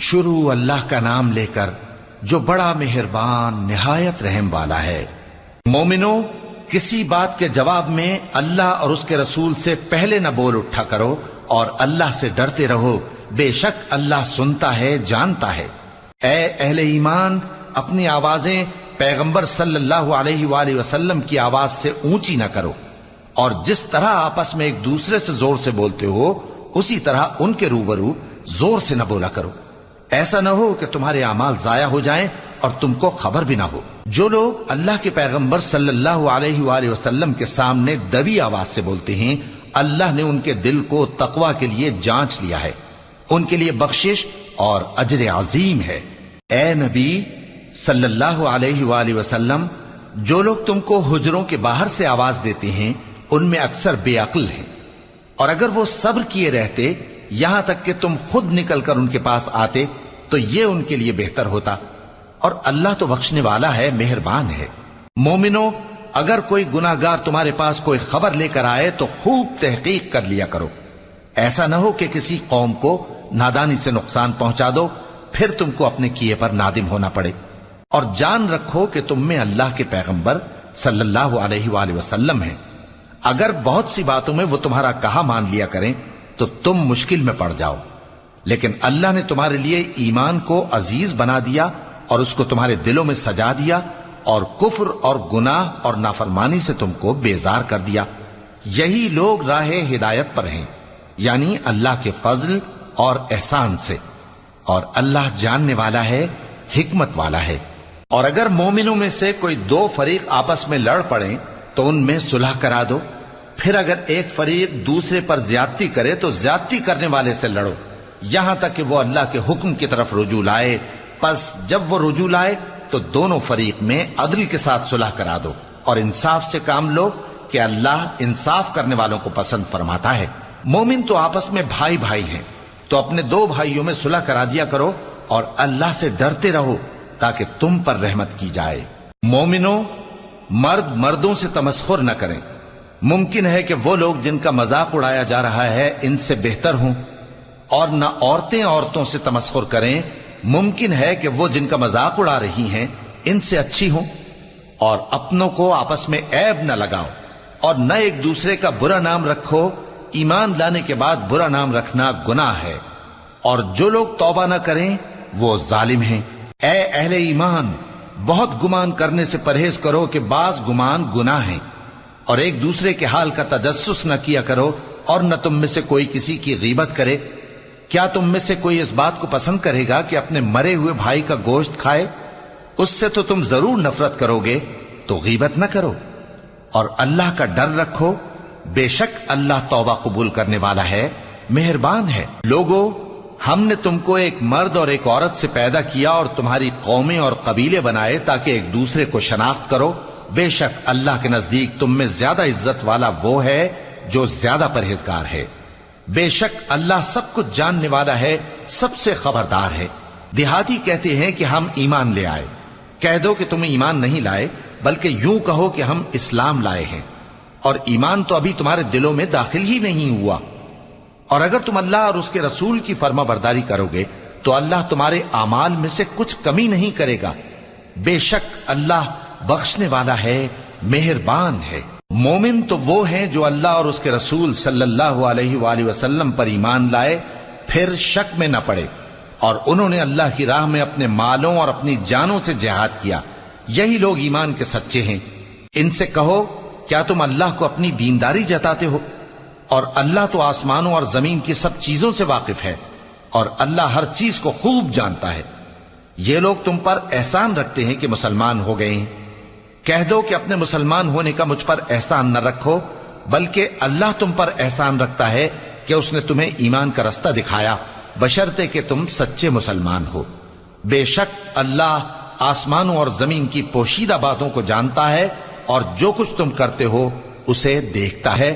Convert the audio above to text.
شروع اللہ کا نام لے کر جو بڑا مہربان نہایت رحم والا ہے۔ مومنو، کسی بات کے جواب میں اللہ اور اس کے رسول سے پہلے نہ بول اٹھا کرو اور اللہ سے ڈرتے رہو، بے شک اللہ سنتا ہے، جانتا ہے۔ اے اہل ایمان، اپنی آوازیں پیغمبر صلی اللہ علیہ وآلہ وسلم کی آواز سے اونچی نہ کرو، اور جس طرح آپس میں ایک دوسرے سے زور سے بولتے ہو اسی طرح ان کے روبرو زور سے نہ بولا کرو، ایسا نہ ہو کہ تمہارے اعمال ضائع ہو جائیں اور تم کو خبر بھی نہ ہو۔ جو لوگ اللہ کے پیغمبر صلی اللہ علیہ وآلہ وسلم کے سامنے دبی آواز سے بولتے ہیں، اللہ نے ان کے دل کو تقوی کے لیے جانچ لیا ہے، ان کے لیے بخشش اور اجر عظیم ہے۔ اے نبی صلی اللہ علیہ وآلہ وسلم، جو لوگ تم کو حجروں کے باہر سے آواز دیتے ہیں ان میں اکثر بے عقل ہیں، اور اگر وہ صبر کیے رہتے یہاں تک کہ تم خود نکل کر ان کے پاس آتے تو یہ ان کے لیے بہتر ہوتا، اور اللہ تو بخشنے والا ہے، مہربان ہے۔ مومنو، اگر کوئی گناہگار تمہارے پاس کوئی خبر لے کر آئے تو خوب تحقیق کر لیا کرو، ایسا نہ ہو کہ کسی قوم کو نادانی سے نقصان پہنچا دو پھر تم کو اپنے کیے پر نادم ہونا پڑے۔ اور جان رکھو کہ تم میں اللہ کے پیغمبر صلی اللہ علیہ وآلہ وسلم ہیں، اگر بہت سی باتوں میں وہ تمہارا کہا مان لیا کریں تو تم مشکل میں پڑ جاؤ، لیکن اللہ نے تمہارے لیے ایمان کو عزیز بنا دیا اور اس کو تمہارے دلوں میں سجا دیا، اور کفر اور گناہ اور نافرمانی سے تم کو بیزار کر دیا۔ یہی لوگ راہ ہدایت پر ہیں، یعنی اللہ کے فضل اور احسان سے، اور اللہ جاننے والا ہے، حکمت والا ہے۔ اور اگر مومنوں میں سے کوئی دو فریق آپس میں لڑ پڑیں تو ان میں صلح کرا دو، پھر اگر ایک فریق دوسرے پر زیادتی کرے تو زیادتی کرنے والے سے لڑو، یہاں تک کہ وہ اللہ کے حکم کی طرف رجوع لائے۔ پس جب وہ رجوع لائے تو دونوں فریق میں عدل کے ساتھ صلح کرا دو، اور انصاف سے کام لو کہ اللہ انصاف کرنے والوں کو پسند فرماتا ہے۔ مومن تو آپس میں بھائی بھائی ہیں، تو اپنے دو بھائیوں میں صلح کرا دیا کرو، اور اللہ سے ڈرتے رہو تاکہ تم پر رحمت کی جائے۔ مومنو، مرد مردوں سے تمسخر نہ کریں، ممکن ہے کہ وہ لوگ جن کا مذاق اڑایا جا رہا ہے ان سے بہتر ہوں، اور نہ عورتیں عورتوں سے تمسخر کریں، ممکن ہے کہ وہ جن کا مذاق اڑا رہی ہیں ان سے اچھی ہوں۔ اور اپنوں کو آپس میں عیب نہ لگاؤ، اور نہ ایک دوسرے کا برا نام رکھو، ایمان لانے کے بعد برا نام رکھنا گناہ ہے، اور جو لوگ توبہ نہ کریں وہ ظالم ہیں۔ اے اہل ایمان، بہت گمان کرنے سے پرہیز کرو کہ بعض گمان گناہ ہیں، اور ایک دوسرے کے حال کا تجسس نہ کیا کرو، اور نہ تم میں سے کوئی کسی کی غیبت کرے۔ کیا تم میں سے کوئی اس بات کو پسند کرے گا کہ اپنے مرے ہوئے بھائی کا گوشت کھائے؟ اس سے تو تم ضرور نفرت کرو گے، تو غیبت نہ کرو، اور اللہ کا ڈر رکھو، بے شک اللہ توبہ قبول کرنے والا ہے، مہربان ہے۔ لوگو، ہم نے تم کو ایک مرد اور ایک عورت سے پیدا کیا اور تمہاری قومیں اور قبیلے بنائے تاکہ ایک دوسرے کو شناخت کرو، بے شک اللہ کے نزدیک تم میں زیادہ عزت والا وہ ہے جو زیادہ پرہیزگار ہے۔ بے شک اللہ سب کچھ جاننے والا ہے، سب سے خبردار ہے۔ دیہاتی کہتے ہیں کہ ہم ایمان لے آئے، کہہ دو کہ تم ایمان نہیں لائے، بلکہ یوں کہو کہ ہم اسلام لائے ہیں، اور ایمان تو ابھی تمہارے دلوں میں داخل ہی نہیں ہوا۔ اور اگر تم اللہ اور اس کے رسول کی فرما برداری کرو گے تو اللہ تمہارے اعمال میں سے کچھ کمی نہیں کرے گا، بے شک اللہ بخشنے والا ہے، مہربان ہے۔ مومن تو وہ ہیں جو اللہ اور اس کے رسول صلی اللہ علیہ وآلہ وسلم پر ایمان لائے پھر شک میں نہ پڑے، اور انہوں نے اللہ کی راہ میں اپنے مالوں اور اپنی جانوں سے جہاد کیا، یہی لوگ ایمان کے سچے ہیں۔ ان سے کہو، کیا تم اللہ کو اپنی دینداری جتاتے ہو؟ اور اللہ تو آسمانوں اور زمین کی سب چیزوں سے واقف ہے، اور اللہ ہر چیز کو خوب جانتا ہے۔ یہ لوگ تم پر احسان رکھتے ہیں کہ مسلمان ہو گئے ہیں، کہہ دو کہ اپنے مسلمان ہونے کا مجھ پر احسان نہ رکھو، بلکہ اللہ تم پر احسان رکھتا ہے کہ اس نے تمہیں ایمان کا رستہ دکھایا، بشرطے کہ تم سچے مسلمان ہو۔ بے شک اللہ آسمانوں اور زمین کی پوشیدہ باتوں کو جانتا ہے، اور جو کچھ تم کرتے ہو اسے دیکھتا ہے۔